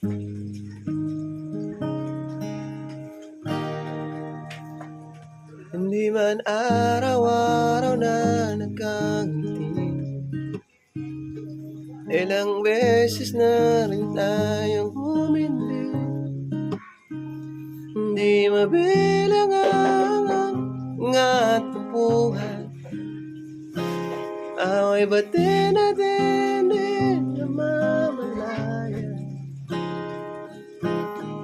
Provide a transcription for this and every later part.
Hindi man araw-araw na nagkangiti, ilang beses na rin tayong humindi. Hindi mabilang ang ating buhay, away ba't natin namamalayan.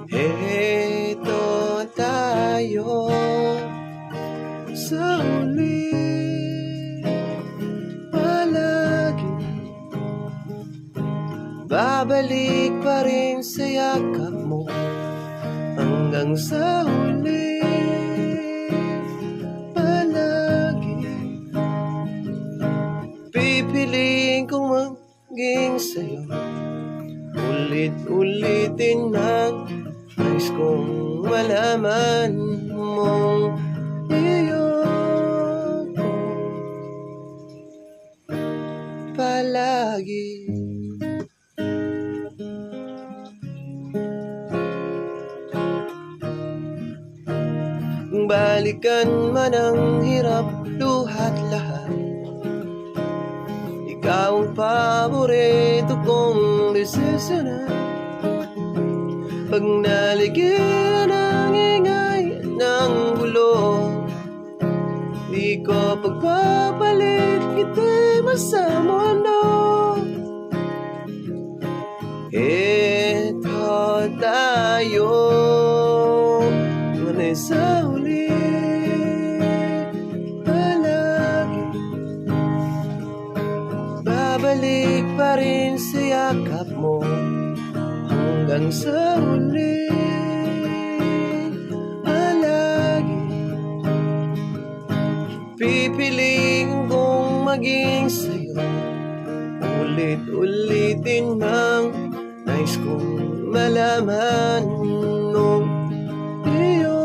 Heto tayo sa huli, palagi babalik pa rin sa yakap mo hanggang sa huli. Palagi pipiliin kong maging sa'yo, ulit-ulitin ang nais kong malaman mong iyoko palagi. Kung balikan man ang hirap, luhat lahat, ikaw ang paborito kong desisyonan. Pag naligyan ang ingay ng gulo, di ko pagpapalit kita sa mundo. Ito tayo ngunit sa huli, palagi babalik pa rin sa yakap mo hanggang sa huli. Palagi pipiliin kong maging sa'yo, ulit-ulitin mang nais kong malaman nung iyo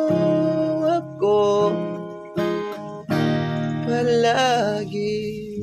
ako palagi.